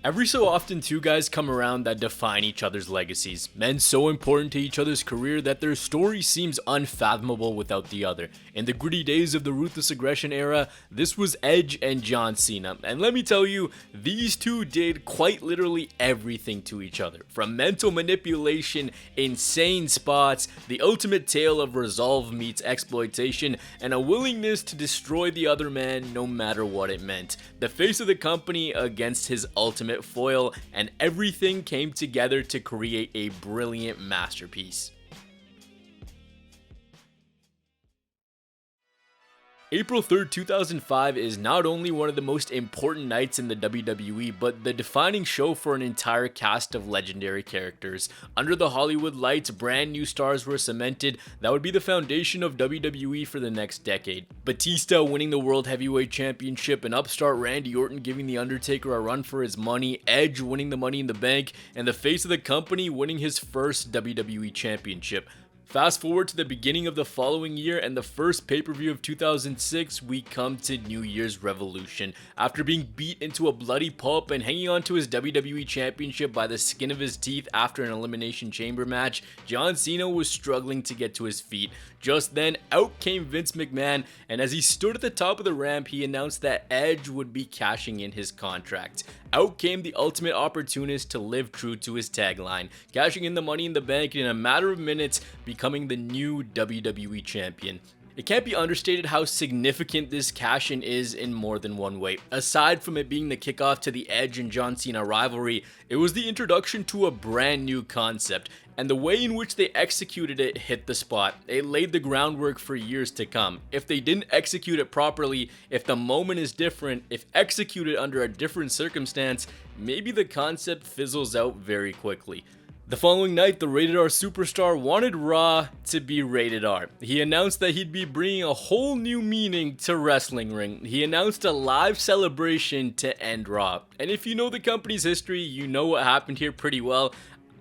Every so often, two guys come around that define each other's legacies. Men so important to each other's career that their story seems unfathomable without the other. In the gritty days of the Ruthless Aggression era, this was Edge and John Cena. And let me tell you, these two did quite literally everything to each other. From mental manipulation, insane spots, the ultimate tale of resolve meets exploitation, and a willingness to destroy the other man no matter what it meant. The face of the company against his ultimate foil, and everything came together to create a brilliant masterpiece. April 3rd, 2005 is not only one of the most important nights in the WWE, but the defining show for an entire cast of legendary characters. Under the Hollywood lights, brand new stars were cemented that would be the foundation of WWE for the next decade. Batista winning the World Heavyweight Championship, and upstart Randy Orton giving The Undertaker a run for his money, Edge winning the Money in the Bank, and the face of the company winning his first WWE Championship. Fast forward to the beginning of the following year and the first pay-per-view of 2006, we come to New Year's Revolution. After being beat into a bloody pulp and hanging on to his WWE Championship by the skin of his teeth after an Elimination Chamber match, John Cena was struggling to get to his feet. Just then, out came Vince McMahon, and as he stood at the top of the ramp, he announced that Edge would be cashing in his contract. Out came the ultimate opportunist to live true to his tagline, cashing in the Money in the Bank in a matter of minutes, becoming the new WWE Champion. It can't be understated how significant this cash-in is in more than one way. Aside from it being the kickoff to the Edge and John Cena rivalry, it was the introduction to a brand new concept, and the way in which they executed it hit the spot. It laid the groundwork for years to come. If they didn't execute it properly, if the moment is different, if executed under a different circumstance, maybe the concept fizzles out very quickly. The following night, the Rated R superstar wanted Raw to be Rated R. He announced that he'd be bringing a whole new meaning to Wrestling Ring. He announced a live celebration to end Raw. And if you know the company's history, you know what happened here pretty well.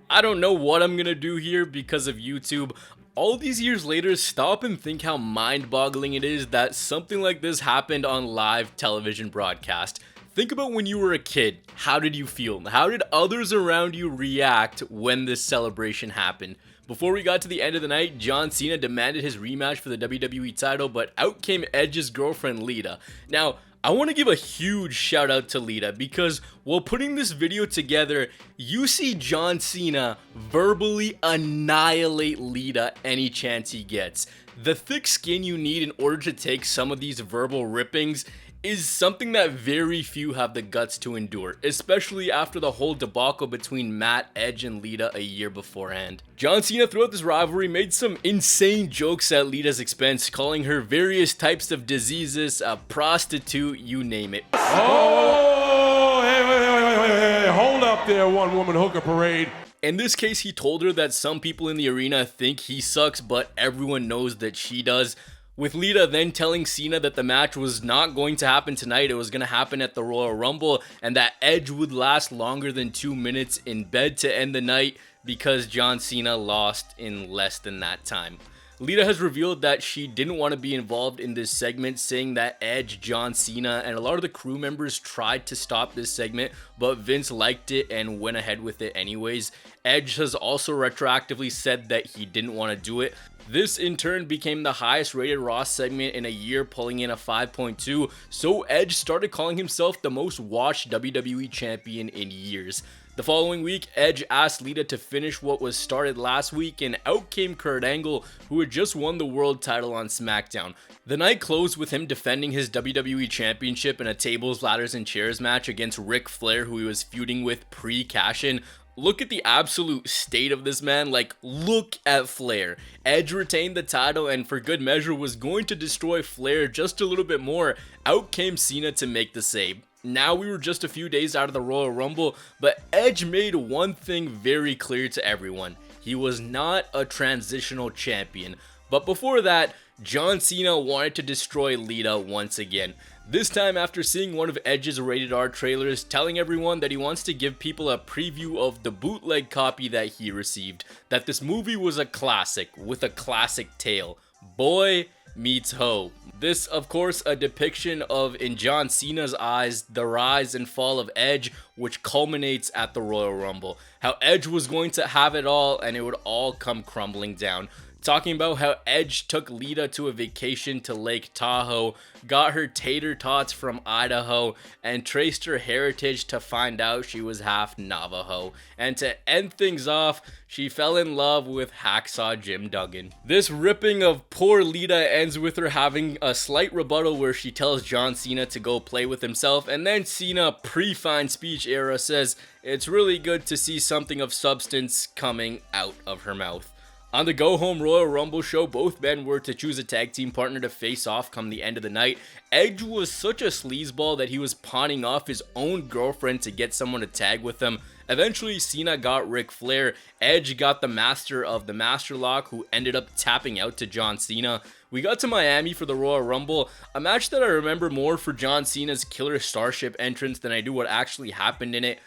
I don't know what I'm gonna do here because of YouTube. All these years later, stop and think how mind-boggling it is that something like this happened on live television broadcast. Think about when you were a kid. How did you feel? How did others around you react when this celebration happened? Before we got to the end of the night, John Cena demanded his rematch for the WWE title, but out came Edge's girlfriend Lita. Now, I want to give a huge shout out to Lita because while putting this video together, you see John Cena verbally annihilate Lita any chance he gets. The thick skin you need in order to take some of these verbal rippings is something that very few have the guts to endure, especially after the whole debacle between Matt, Edge, and Lita a year beforehand. John Cena throughout this rivalry made some insane jokes at Lita's expense, calling her various types of diseases, a prostitute, you name it. Oh, hey, hold up there, one woman hooker parade. In this case, he told her that some people in the arena think he sucks, but everyone knows that she does. With Lita then telling Cena that the match was not going to happen tonight, it was going to happen at the Royal Rumble, and that Edge would last longer than 2 minutes in bed to end the night because John Cena lost in less than that time. Lita has revealed that she didn't want to be involved in this segment, saying that Edge, John Cena, and a lot of the crew members tried to stop this segment, but Vince liked it and went ahead with it anyways. Edge has also retroactively said that he didn't want to do it. This in turn became the highest rated Raw segment in a year, pulling in a 5.2, so Edge started calling himself the most watched WWE champion in years. The following week, Edge asked Lita to finish what was started last week, and out came Kurt Angle, who had just won the world title on SmackDown. The night closed with him defending his WWE Championship in a tables, ladders, and chairs match against Ric Flair, who he was feuding with pre-cash-in. Look at the absolute state of this man, like look at Flair. Edge retained the title and for good measure was going to destroy Flair just a little bit more. Out came Cena to make the save. Now we were just a few days out of the Royal Rumble, but Edge made one thing very clear to everyone. He was not a transitional champion. But before that, John Cena wanted to destroy Lita once again. This time after seeing one of Edge's Rated R trailers telling everyone that he wants to give people a preview of the bootleg copy that he received, that this movie was a classic with a classic tale. Boy meets hoe. This, of course, a depiction of, in John Cena's eyes, the rise and fall of Edge, which culminates at the Royal Rumble. How Edge was going to have it all and it would all come crumbling down. Talking about how Edge took Lita to a vacation to Lake Tahoe, got her tater tots from Idaho, and traced her heritage to find out she was half Navajo. And to end things off, she fell in love with Hacksaw Jim Duggan. This ripping of poor Lita ends with her having a slight rebuttal where she tells John Cena to go play with himself, and then Cena, pre-fine speech era, says it's really good to see something of substance coming out of her mouth. On the Go Home Royal Rumble show, both men were to choose a tag team partner to face off come the end of the night. Edge was such a sleazeball that he was pawning off his own girlfriend to get someone to tag with him. Eventually, Cena got Ric Flair. Edge got the master of the Master Lock, who ended up tapping out to John Cena. We got to Miami for the Royal Rumble, a match that I remember more for John Cena's Killer Starship entrance than I do what actually happened in it.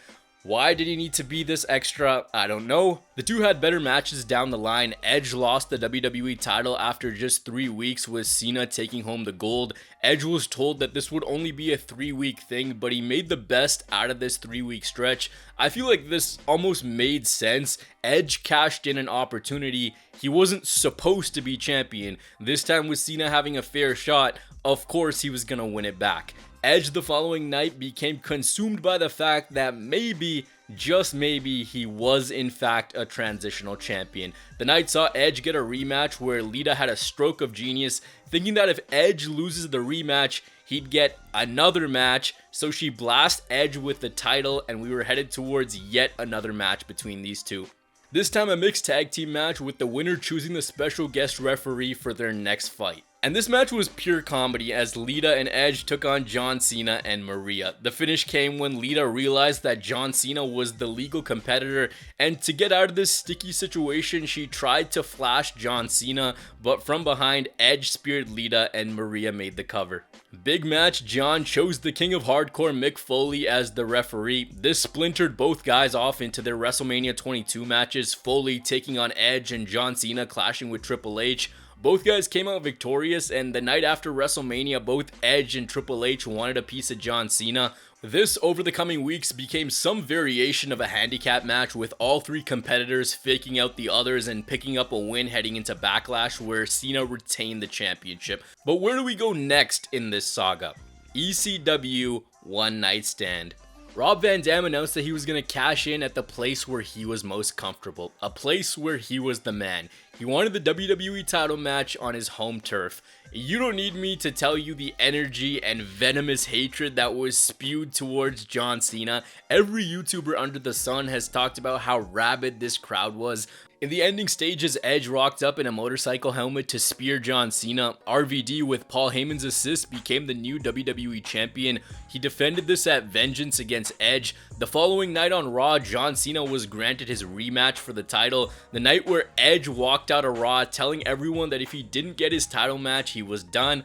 Why did he need to be this extra? I don't know. The two had better matches down the line. Edge lost the WWE title after just 3 weeks, with Cena taking home the gold. Edge was told that this would only be a 3-week thing, but he made the best out of this 3-week stretch. I feel like this almost made sense. Edge cashed in an opportunity. He wasn't supposed to be champion. This time with Cena having a fair shot, of course he was gonna win it back. Edge the following night became consumed by the fact that maybe, just maybe, he was in fact a transitional champion. The night saw Edge get a rematch where Lita had a stroke of genius, thinking that if Edge loses the rematch, he'd get another match, so she blasts Edge with the title and we were headed towards yet another match between these two. This time a mixed tag team match with the winner choosing the special guest referee for their next fight. And this match was pure comedy as Lita and Edge took on John Cena and Maria. The finish came when Lita realized that John Cena was the legal competitor, and to get out of this sticky situation, she tried to flash John Cena, but from behind, Edge speared Lita and Maria made the cover. Big match, John chose the King of Hardcore Mick Foley as the referee. This splintered both guys off into their WrestleMania 22 matches, Foley taking on Edge and John Cena clashing with Triple H. Both guys came out victorious, and the night after WrestleMania, both Edge and Triple H wanted a piece of John Cena. This, over the coming weeks, became some variation of a handicap match with all three competitors faking out the others and picking up a win heading into Backlash, where Cena retained the championship. But where do we go next in this saga? ECW One Night Stand. Rob Van Dam announced that he was going to cash in at the place where he was most comfortable, a place where he was the man. He wanted the WWE title match on his home turf. You don't need me to tell you the energy and venomous hatred that was spewed towards John Cena. Every YouTuber under the sun has talked about how rabid this crowd was. In the ending stages, Edge rocked up in a motorcycle helmet to spear John Cena. RVD, with Paul Heyman's assist, became the new WWE champion. He defended this at Vengeance against Edge. The following night on Raw, John Cena was granted his rematch for the title. The night where Edge walked out of Raw telling everyone that if he didn't get his title match, he was done,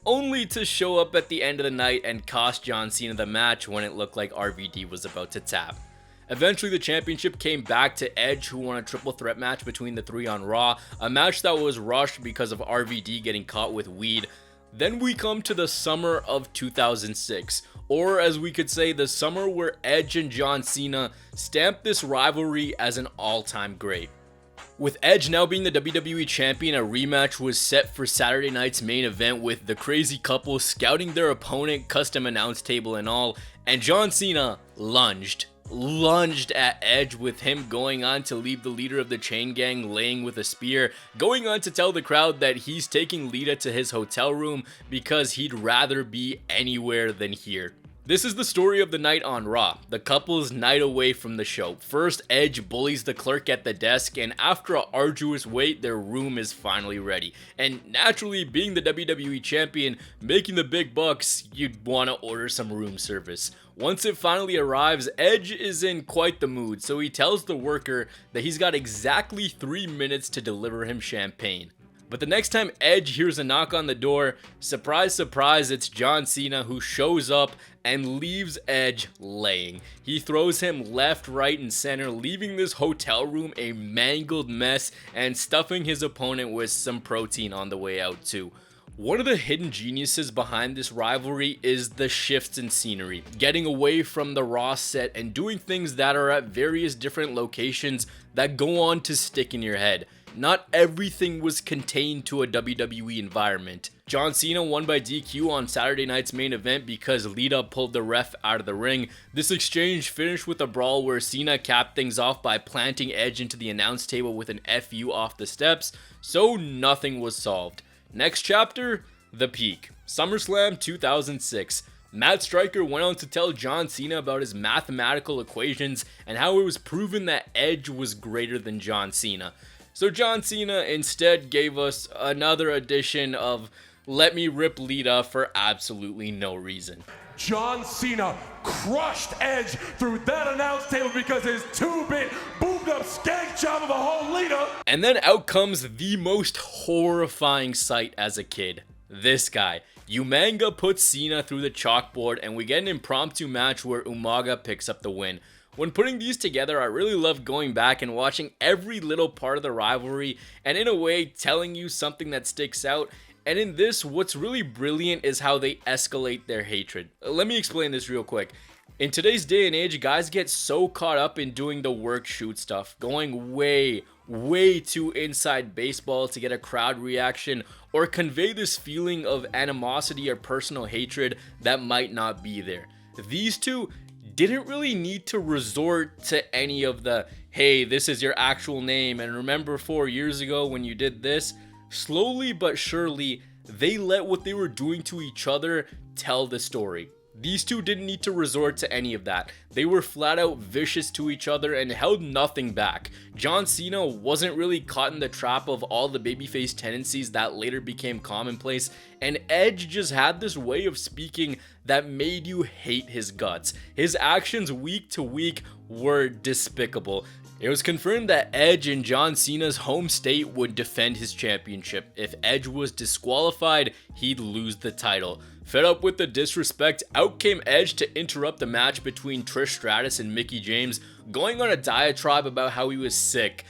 only to show up at the end of the night and cost John Cena the match when it looked like RVD was about to tap. Eventually, the championship came back to Edge, who won a triple threat match between the three on Raw, a match that was rushed because of RVD getting caught with weed. Then we come to the summer of 2006, or as we could say, the summer where Edge and John Cena stamped this rivalry as an all-time great. With Edge now being the WWE champion, a rematch was set for Saturday night's main event, with the crazy couple scouting their opponent, custom announce table and all, and John Cena lunged at Edge, with him going on to leave the leader of the chain gang laying with a spear, going on to tell the crowd that he's taking Lita to his hotel room because he'd rather be anywhere than here. This is the story of the night on Raw, the couple's night away from the show. First, Edge bullies the clerk at the desk, and after an arduous wait, their room is finally ready. And naturally, being the WWE champion, making the big bucks, you'd want to order some room service. Once it finally arrives, Edge is in quite the mood, so he tells the worker that he's got exactly 3 minutes to deliver him champagne. But the next time Edge hears a knock on the door, surprise, surprise, it's John Cena, who shows up and leaves Edge laying. He throws him left, right, and center, leaving this hotel room a mangled mess and stuffing his opponent with some protein on the way out too. One of the hidden geniuses behind this rivalry is the shifts in scenery, getting away from the Raw set and doing things that are at various different locations that go on to stick in your head. Not everything was contained to a WWE environment. John Cena won by DQ on Saturday night's main event because Lita pulled the ref out of the ring. This exchange finished with a brawl where Cena capped things off by planting Edge into the announce table with an FU off the steps, so nothing was solved. Next chapter, the peak. SummerSlam 2006. Matt Striker went on to tell John Cena about his mathematical equations and how it was proven that Edge was greater than John Cena. So John Cena instead gave us another edition of Let Me Rip Lita for absolutely no reason. John Cena crushed Edge through that announce table because his 2-bit boomed up skank job of a whole Lita. And then out comes the most horrifying sight as a kid. This guy. Umaga puts Cena through the chalkboard and we get an impromptu match where Umaga picks up the win. When putting these together, I really love going back and watching every little part of the rivalry and in a way telling you something that sticks out. And in this, what's really brilliant is how they escalate their hatred. Let me explain this real quick. In today's day and age, guys get so caught up in doing the work shoot stuff, going way too inside baseball to get a crowd reaction or convey this feeling of animosity or personal hatred that might not be there. These two didn't really need to resort to any of the, hey, this is your actual name and remember 4 years ago when you did this. Slowly but surely, they let what they were doing to each other tell the story. These two didn't need to resort to any of that. They were flat out vicious to each other and held nothing back. John Cena wasn't really caught in the trap of all the babyface tendencies that later became commonplace, and Edge just had this way of speaking that made you hate his guts. His actions week to week were despicable. It was confirmed that Edge in John Cena's home state would defend his championship. If Edge was disqualified, he'd lose the title. Fed up with the disrespect, out came Edge to interrupt the match between Trish Stratus and Mickie James, going on a diatribe about how he was sick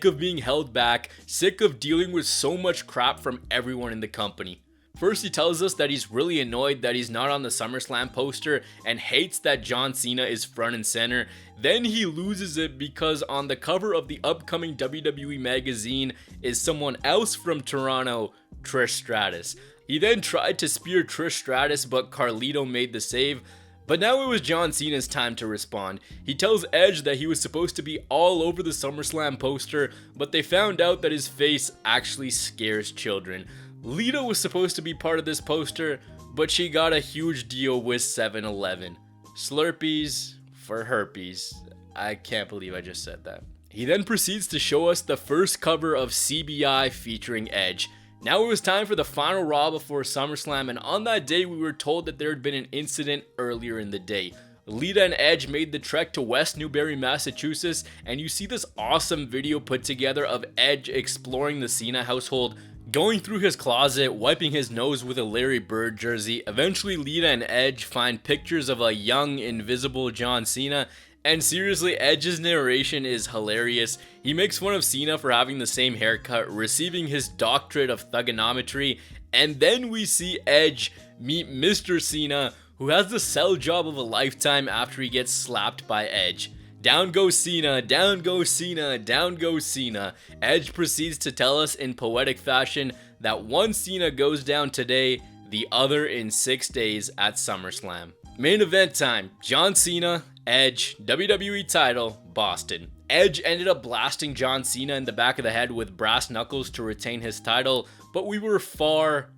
of being held back, sick of dealing with so much crap from everyone in the company. First, he tells us that he's really annoyed that he's not on the SummerSlam poster and hates that John Cena is front and center. Then he loses it because on the cover of the upcoming WWE magazine is someone else from Toronto, Trish Stratus. He then tried to spear Trish Stratus, but Carlito made the save. But now it was John Cena's time to respond. He tells Edge that he was supposed to be all over the SummerSlam poster, but they found out that his face actually scares children. Lita was supposed to be part of this poster, but she got a huge deal with 7-Eleven. Slurpees for herpes. I can't believe I just said that. He then proceeds to show us the first cover of CBI featuring Edge. Now it was time for the final Raw before SummerSlam, and on that day we were told that there had been an incident earlier in the day. Lita and Edge made the trek to West Newbury, Massachusetts, and you see this awesome video put together of Edge exploring the Cena household, going through his closet, wiping his nose with a Larry Bird jersey. Eventually, Lita and Edge find pictures of a young, invisible John Cena. And seriously, Edge's narration is hilarious. He makes fun of Cena for having the same haircut, receiving his doctorate of thugonometry. And then we see Edge meet Mr. Cena, who has the sell job of a lifetime after he gets slapped by Edge. Down goes Cena, down goes Cena, down goes Cena. Edge proceeds to tell us in poetic fashion that one Cena goes down today, the other in 6 days at SummerSlam. Main event time, John Cena, Edge, WWE title, Boston. Edge ended up blasting John Cena in the back of the head with brass knuckles to retain his title, but we were far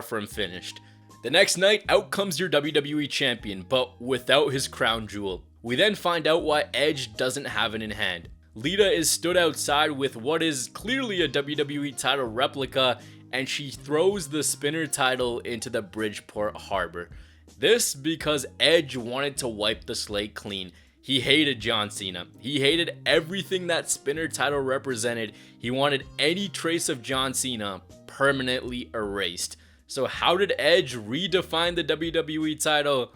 from finished. The next night, out comes your WWE champion, but without his crown jewel. We then find out why Edge doesn't have it in hand. Lita is stood outside with what is clearly a WWE title replica, and she throws the spinner title into the Bridgeport Harbor. This because Edge wanted to wipe the slate clean. He hated John Cena. He hated everything that spinner title represented. He wanted any trace of John Cena permanently erased. So how did Edge redefine the WWE title?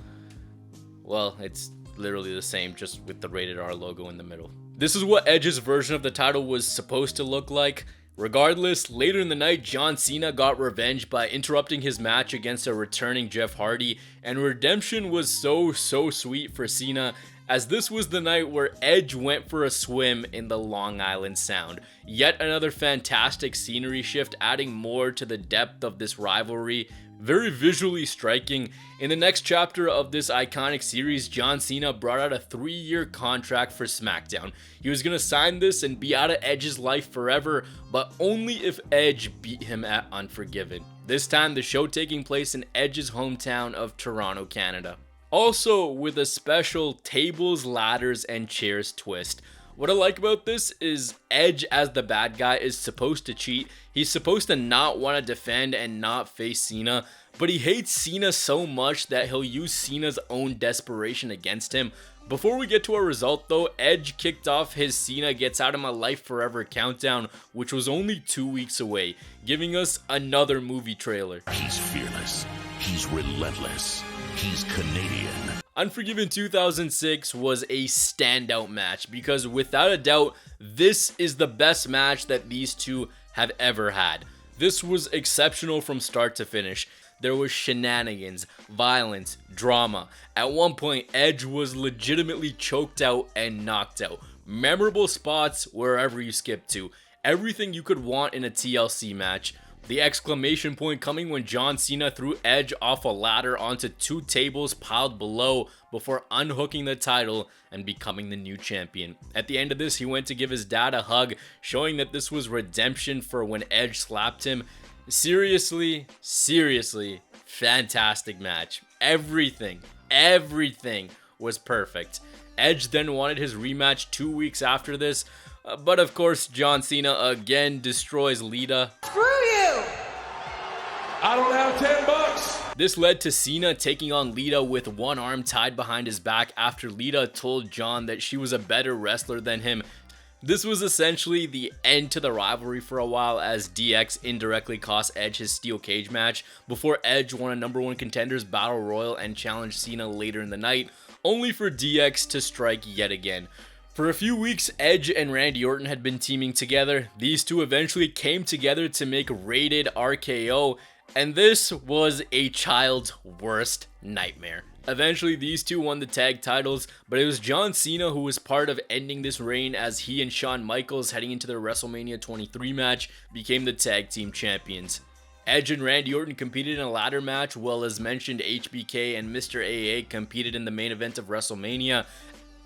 Well, it's literally the same, just with the rated R logo in the middle. This is what Edge's version of the title was supposed to look like. Regardless, later in the night, John Cena got revenge by interrupting his match against a returning Jeff Hardy, and redemption was so sweet for Cena, as this was the night where Edge went for a swim in the Long Island Sound. Yet another fantastic scenery shift, adding more to the depth of this rivalry. Very visually striking. In the next chapter of this iconic series, John Cena brought out a 3-year contract for SmackDown. He was going to sign this and be out of Edge's life forever, but only if Edge beat him at Unforgiven. This time, the show taking place in Edge's hometown of Toronto, Canada. Also, with a special tables, ladders, and chairs twist. What I like about this is Edge, as the bad guy, is supposed to cheat. He's supposed to not want to defend and not face Cena, but he hates Cena so much that he'll use Cena's own desperation against him. Before we get to our result though, Edge kicked off his Cena Gets Out of My Life Forever countdown, which was only 2 weeks away, giving us another movie trailer. He's fearless, he's relentless, he's Canadian. Unforgiven 2006 was a standout match because without a doubt, this is the best match that these two have ever had. This was exceptional from start to finish. There was shenanigans, violence, drama. At one point, Edge was legitimately choked out and knocked out. Memorable spots wherever you skip to. Everything you could want in a TLC match. The exclamation point coming when John Cena threw Edge off a ladder onto 2 tables piled below before unhooking the title and becoming the new champion. At the end of this, he went to give his dad a hug, showing that this was redemption for when Edge slapped him. Seriously, fantastic match. Everything was perfect. Edge then wanted his rematch 2 weeks after this, but of course John Cena again destroys Lita. Screw you! I don't have $10. This led to Cena taking on Lita with one arm tied behind his back after Lita told John that she was a better wrestler than him. This was essentially the end to the rivalry for a while, as DX indirectly cost Edge his steel cage match before Edge won a number 1 contenders battle royal and challenged Cena later in the night, only for DX to strike yet again. For a few weeks, Edge and Randy Orton had been teaming together. These two eventually came together to make Rated RKO, and this was a child's worst nightmare. Eventually, these two won the tag titles, but it was John Cena who was part of ending this reign, as he and Shawn Michaels, heading into their WrestleMania 23 match, became the tag team champions. Edge and Randy Orton competed in a ladder match, while as mentioned HBK and Mr. AA competed in the main event of WrestleMania.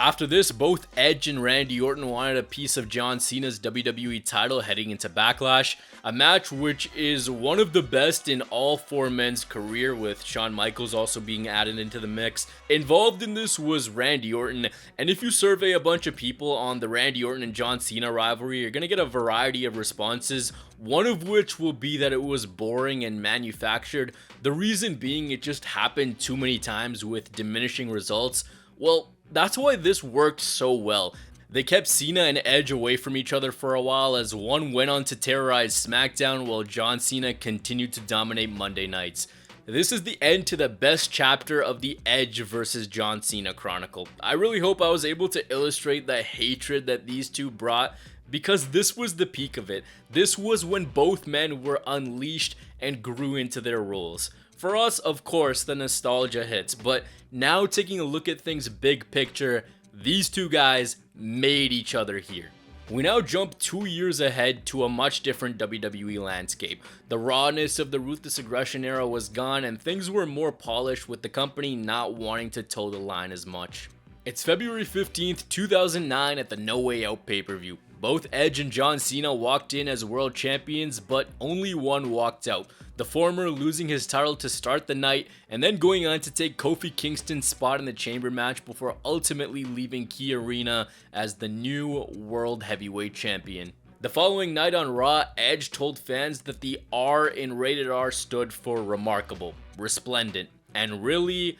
After this, both Edge and Randy Orton wanted a piece of John Cena's WWE title heading into Backlash, a match which is one of the best in all 4 men's career, with Shawn Michaels also being added into the mix. Involved in this was Randy Orton, and if you survey a bunch of people on the Randy Orton and John Cena rivalry, you're going to get a variety of responses, one of which will be that it was boring and manufactured. The reason being, it just happened too many times with diminishing results. Well, that's why this worked so well. They kept Cena and Edge away from each other for a while, as one went on to terrorize SmackDown while John Cena continued to dominate Monday nights. This is the end to the best chapter of the Edge versus John Cena chronicle. I really hope I was able to illustrate the hatred that these two brought, because this was the peak of it. This was when both men were unleashed and grew into their roles. For us, of course, the nostalgia hits, but now taking a look at things big picture, these two guys made each other here. We now jump 2 years ahead to a much different WWE landscape. The rawness of the Ruthless Aggression era was gone, and things were more polished, with the company not wanting to toe the line as much. It's February 15th, 2009 at the No Way Out pay-per-view. Both Edge and John Cena walked in as world champions, but only one walked out. The former losing his title to start the night, and then going on to take Kofi Kingston's spot in the chamber match before ultimately leaving Key Arena as the new World Heavyweight Champion. The following night on Raw, Edge told fans that the R in Rated R stood for remarkable, resplendent, and really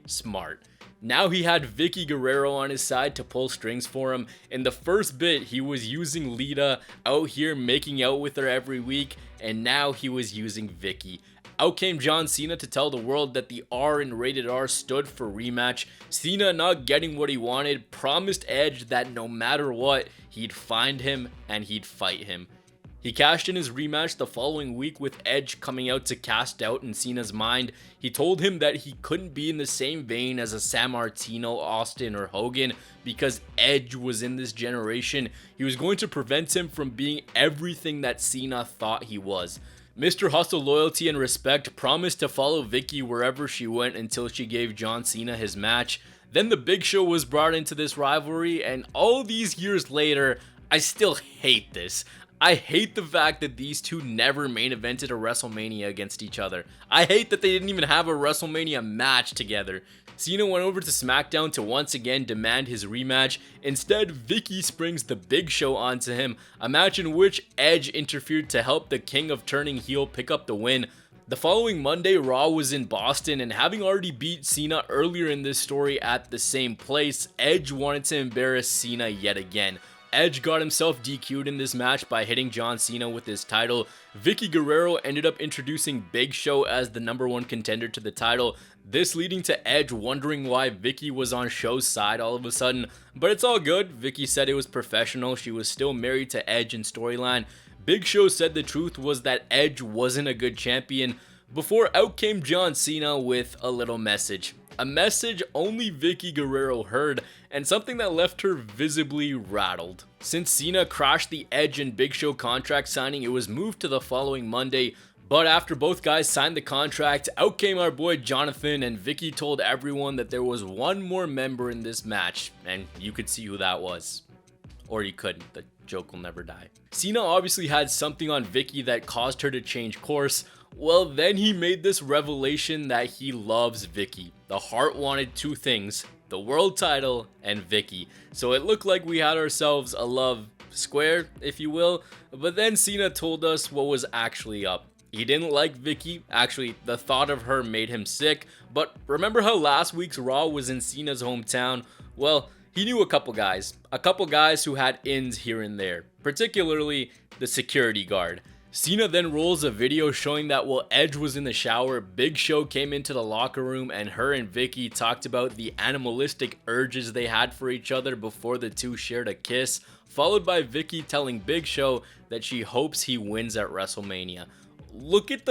smart. Now he had Vicky Guerrero on his side to pull strings for him. In the first bit, he was using Lita, out here making out with her every week, and now he was using Vicky. Out came John Cena to tell the world that the R in Rated R stood for rematch. Cena, not getting what he wanted, promised Edge that no matter what, he'd find him and he'd fight him. He cashed in his rematch the following week with Edge coming out to cast doubt in Cena's mind. He told him that he couldn't be in the same vein as a San Martino, Austin, or Hogan because Edge was in this generation. He was going to prevent him from being everything that Cena thought he was. Mr. Hustle Loyalty and Respect promised to follow Vicky wherever she went until she gave John Cena his match. Then the Big Show was brought into this rivalry, and all these years later, I still hate this. I hate the fact that these two never main evented a WrestleMania against each other. I hate that they didn't even have a WrestleMania match together. Cena went over to SmackDown to once again demand his rematch. Instead, Vicky springs the Big Show onto him, a match in which Edge interfered to help the King of Turning Heel pick up the win. The following Monday, Raw was in Boston, and having already beat Cena earlier in this story at the same place, Edge wanted to embarrass Cena yet again. Edge got himself DQ'd in this match by hitting John Cena with his title. Vicky Guerrero ended up introducing Big Show as the #1 contender to the title, this leading to Edge wondering why Vicky was on Show's side all of a sudden, but it's all good. Vicky said it was professional, she was still married to Edge in storyline. Big Show said the truth was that Edge wasn't a good champion, before out came John Cena with a little message. A message only Vicky Guerrero heard, and something that left her visibly rattled. Since Cena crashed the Edge and Big Show contract signing, it was moved to the following Monday, but after both guys signed the contract, out came our boy Jonathan, and Vicky told everyone that there was one more member in this match, and you could see who that was. Or you couldn't, the joke will never die. Cena obviously had something on Vicky that caused her to change course. Well, then he made this revelation that he loves Vicky. The heart wanted two things, the world title and Vicky. So it looked like we had ourselves a love square, if you will. But then Cena told us what was actually up. He didn't like Vicky. Actually, the thought of her made him sick. But remember how last week's Raw was in Cena's hometown? Well, he knew a couple guys who had ins here and there, particularly the security guard. Cena then rolls a video showing that while Edge was in the shower, Big Show came into the locker room and her and Vicky talked about the animalistic urges they had for each other before the two shared a kiss, followed by Vicky telling Big Show that she hopes he wins at WrestleMania. Look at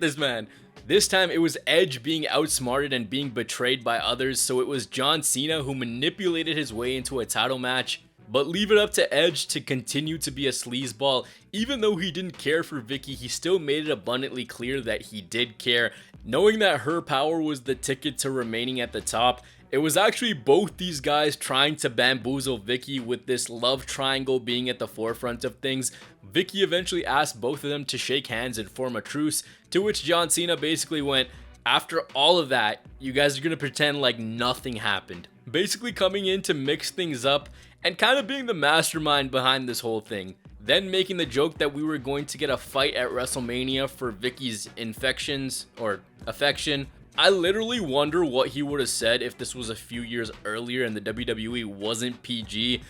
this man. This time it was Edge being outsmarted and being betrayed by others, so it was John Cena who manipulated his way into a title match. But leave it up to Edge to continue to be a sleazeball. Even though he didn't care for Vicky, he still made it abundantly clear that he did care. Knowing that her power was the ticket to remaining at the top, it was actually both these guys trying to bamboozle Vicky, with this love triangle being at the forefront of things. Vicky eventually asked both of them to shake hands and form a truce, to which John Cena basically went, "After all of that, you guys are gonna pretend like nothing happened." Basically coming in to mix things up and kind of being the mastermind behind this whole thing. Then making the joke that we were going to get a fight at WrestleMania for Vicky's infections or affection. I literally wonder what he would have said if this was a few years earlier and the WWE wasn't PG.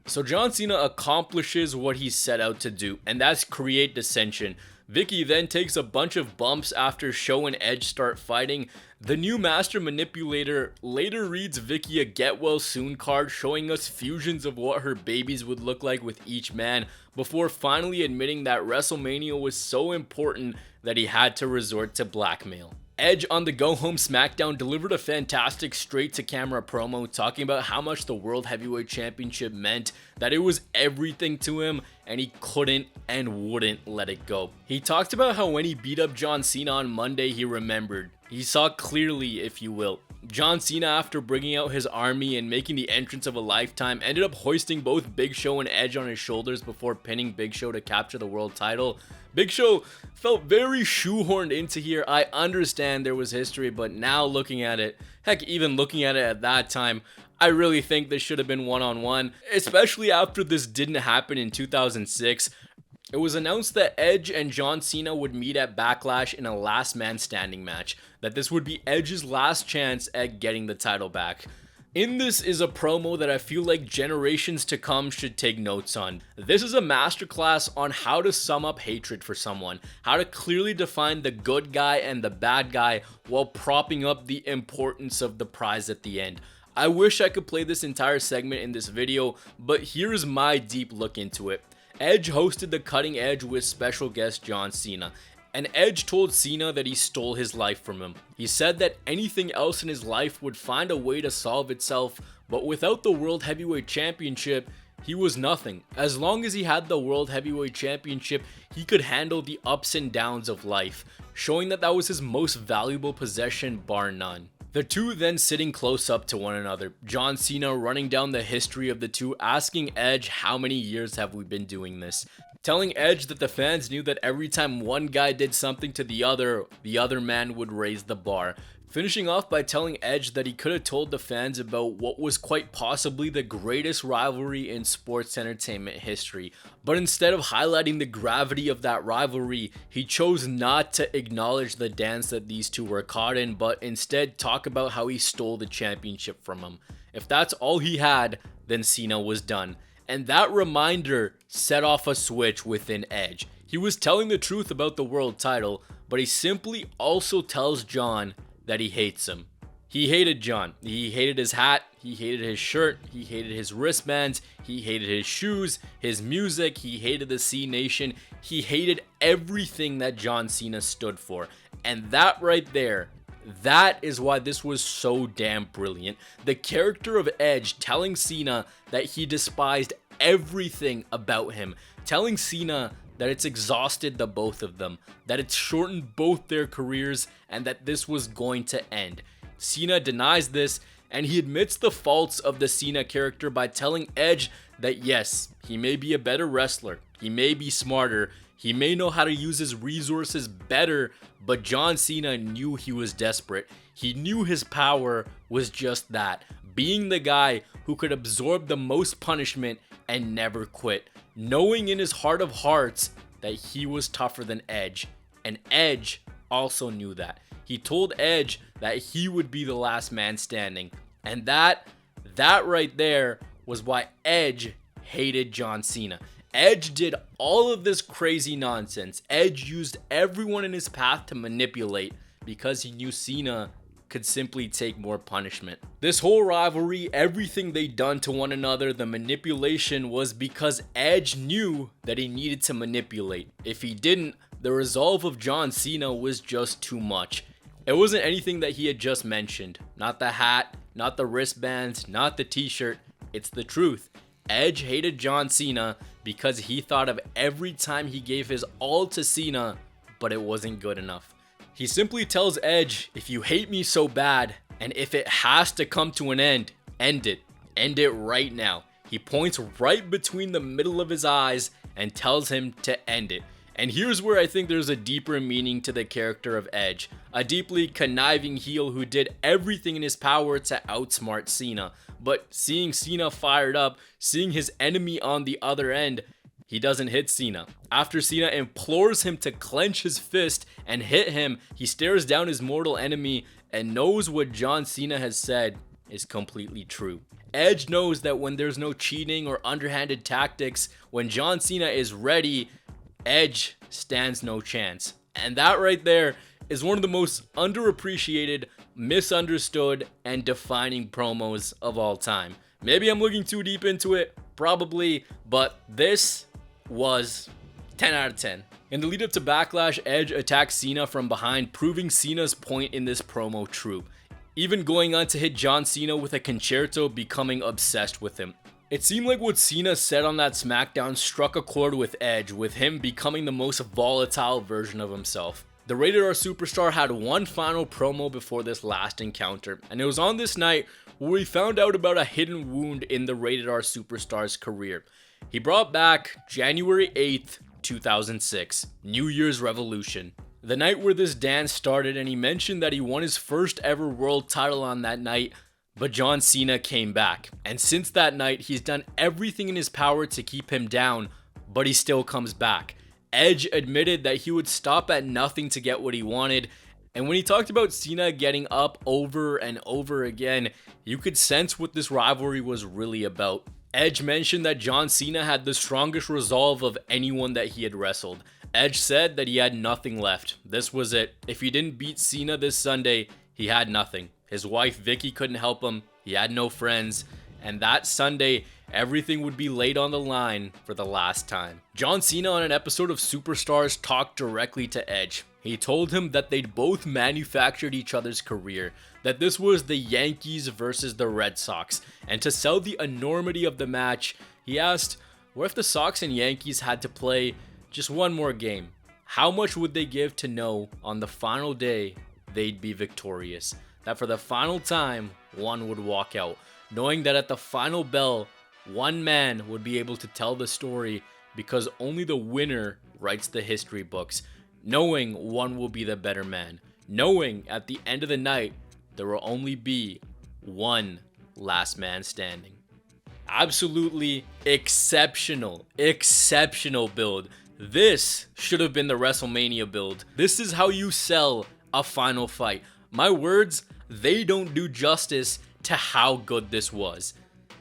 So John Cena accomplishes what he set out to do, and that's create dissension. Vicky then takes a bunch of bumps after Show and Edge start fighting. The new master manipulator later reads Vicky a get well soon card, showing us fusions of what her babies would look like with each man, before finally admitting that WrestleMania was so important that he had to resort to blackmail. Edge on the Go Home SmackDown delivered a fantastic straight-to-camera promo talking about how much the World Heavyweight Championship meant, that it was everything to him, and he couldn't and wouldn't let it go. He talked about how when he beat up John Cena on Monday, he remembered. He saw clearly, if you will. John Cena, after bringing out his army and making the entrance of a lifetime, ended up hoisting both Big Show and Edge on his shoulders before pinning Big Show to capture the world title. Big Show felt very shoehorned into here. I understand there was history, but now looking at it, heck, even looking at it at that time, I really think this should have been one-on-one, especially after this didn't happen in 2006. It was announced that Edge and John Cena would meet at Backlash in a last man standing match, that this would be Edge's last chance at getting the title back. In this is a promo that I feel like generations to come should take notes on. This is a masterclass on how to sum up hatred for someone, how to clearly define the good guy and the bad guy while propping up the importance of the prize at the end. I wish I could play this entire segment in this video, but here's my deep look into it. Edge hosted the Cutting Edge with special guest John Cena, and Edge told Cena that he stole his life from him. He said that anything else in his life would find a way to solve itself, but without the World Heavyweight Championship, he was nothing. As long as he had the World Heavyweight Championship, he could handle the ups and downs of life, showing that that was his most valuable possession bar none. The two then sitting close up to one another, John Cena running down the history of the two, asking Edge how many years have we been doing this, telling Edge that the fans knew that every time one guy did something to the other man would raise the bar. Finishing off by telling Edge that he could have told the fans about what was quite possibly the greatest rivalry in sports entertainment history, but instead of highlighting the gravity of that rivalry, he chose not to acknowledge the dance that these two were caught in, but instead talk about how he stole the championship from him. If that's all he had, then Cena was done. And that reminder set off a switch within Edge. He was telling the truth about the world title, but he simply also tells John that he hates him. He hated John. He hated his hat, he hated his shirt, he hated his wristbands, he hated his shoes, his music, he hated the C Nation, he hated everything that John Cena stood for. And that right there, that is why this was so damn brilliant. The character of Edge telling Cena that he despised everything about him, telling Cena that it's exhausted the both of them, that it's shortened both their careers, and that this was going to end. Cena denies this, and he admits the faults of the Cena character by telling Edge that yes, he may be a better wrestler, he may be smarter, he may know how to use his resources better, but John Cena knew he was desperate. He knew his power was just that, being the guy who could absorb the most punishment and never quit, knowing in his heart of hearts that he was tougher than Edge, and Edge also knew that. He told Edge that he would be the last man standing, and that right there was why Edge hated John Cena. Edge did all of this crazy nonsense. Edge used everyone in his path to manipulate because he knew Cena could simply take more punishment. This whole rivalry, everything they done to one another, the manipulation was because Edge knew that he needed to manipulate. If he didn't, the resolve of John Cena was just too much. It wasn't anything that he had just mentioned. Not the hat, not the wristbands, not the t-shirt. It's the truth. Edge hated John Cena because he thought of every time he gave his all to Cena, but it wasn't good enough. He simply tells Edge, if you hate me so bad, and if it has to come to an end, end it. End it right now. He points right between the middle of his eyes and tells him to end it. And here's where I think there's a deeper meaning to the character of Edge. A deeply conniving heel who did everything in his power to outsmart Cena. But seeing Cena fired up, seeing his enemy on the other end, he doesn't hit Cena. After Cena implores him to clench his fist and hit him, he stares down his mortal enemy and knows what John Cena has said is completely true. Edge knows that when there's no cheating or underhanded tactics, when John Cena is ready, Edge stands no chance. And that right there is one of the most underappreciated, misunderstood, and defining promos of all time. Maybe I'm looking too deep into it, probably, but this was 10 out of 10. In the lead up to Backlash, Edge attacked Cena from behind, proving Cena's point in this promo true. Even going on to hit John Cena with a concerto, becoming obsessed with him. It seemed like what Cena said on that SmackDown struck a chord with Edge, with him becoming the most volatile version of himself. The Rated R Superstar had one final promo before this last encounter, and it was on this night where we found out about a hidden wound in the Rated R Superstar's career. He brought back January 8th, 2006, New Year's Revolution. The night where this dance started, and he mentioned that he won his first ever world title on that night, but John Cena came back. And since that night, he's done everything in his power to keep him down, but he still comes back. Edge admitted that he would stop at nothing to get what he wanted, and when he talked about Cena getting up over and over again, you could sense what this rivalry was really about. Edge mentioned that John Cena had the strongest resolve of anyone that he had wrestled. Edge said that he had nothing left. This was it. If he didn't beat Cena this Sunday, he had nothing. His wife Vicky couldn't help him. He had no friends. and that Sunday, everything would be laid on the line for the last time. John Cena on an episode of Superstars talked directly to Edge. He told him that they'd both manufactured each other's career, that this was the Yankees versus the Red Sox, and to sell the enormity of the match, he asked, what if the Sox and Yankees had to play just one more game? How much would they give to know on the final day they'd be victorious? That for the final time, one would walk out, knowing that at the final bell, one man would be able to tell the story because only the winner writes the history books, knowing one will be the better man, knowing at the end of the night, there will only be one last man standing. Absolutely exceptional build. This should have been the WrestleMania build. This is how you sell a final fight. My words, they don't do justice to how good this was.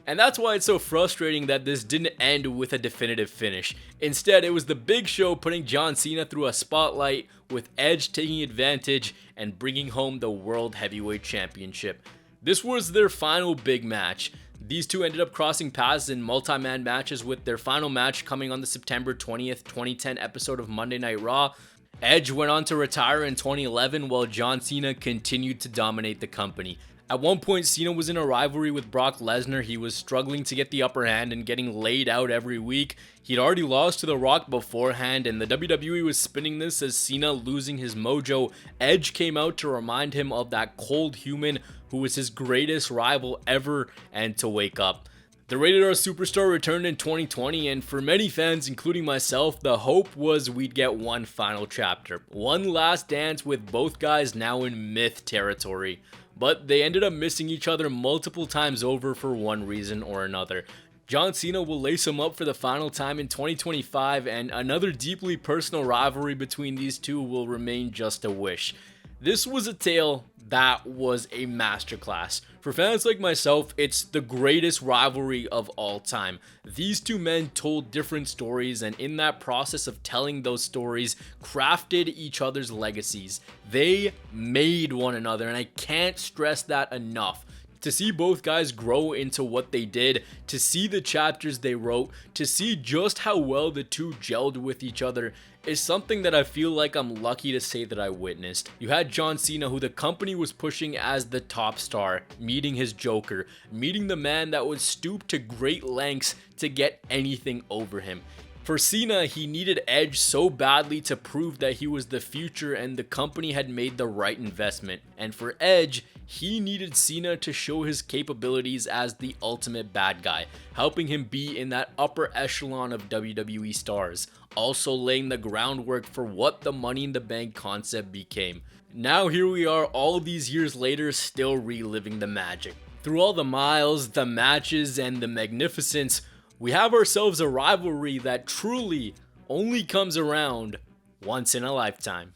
And that's why it's so frustrating that this didn't end with a definitive finish. Instead, it was the Big Show putting John Cena through a spotlight, with Edge taking advantage and bringing home the World Heavyweight Championship. This was their final big match. These two ended up crossing paths in multi-man matches, with their final match coming on the September 20th, 2010 episode of Monday Night Raw. Edge went on to retire in 2011 while John Cena continued to dominate the company. At one point, Cena was in a rivalry with Brock Lesnar. He was struggling to get the upper hand and getting laid out every week. He'd already lost to The Rock beforehand, and the WWE was spinning this as Cena losing his mojo. Edge came out to remind him of that cold human who was his greatest rival ever, and to wake up. The Rated R Superstar returned in 2020, and for many fans, including myself, the hope was we'd get one final chapter. One last dance with both guys now in myth territory. But they ended up missing each other multiple times over for one reason or another. John Cena will lace him up for the final time in 2025, and another deeply personal rivalry between these two will remain just a wish. This was a tale that was a masterclass. For fans like myself, it's the greatest rivalry of all time. These two men told different stories, and in that process of telling those stories, crafted each other's legacies. They made one another, and I can't stress that enough. To see both guys grow into what they did, to see the chapters they wrote, to see just how well the two gelled with each other, is something that I feel like I'm lucky to say that I witnessed. You had John Cena, who the company was pushing as the top star, meeting his Joker, meeting the man that would stoop to great lengths to get anything over him. For Cena, he needed Edge so badly to prove that he was the future and the company had made the right investment. And for Edge, he needed Cena to show his capabilities as the ultimate bad guy, helping him be in that upper echelon of WWE stars, also laying the groundwork for what the Money in the Bank concept became. Now here we are all these years later, still reliving the magic. Through all the miles, the matches, and the magnificence, we have ourselves a rivalry that truly only comes around once in a lifetime.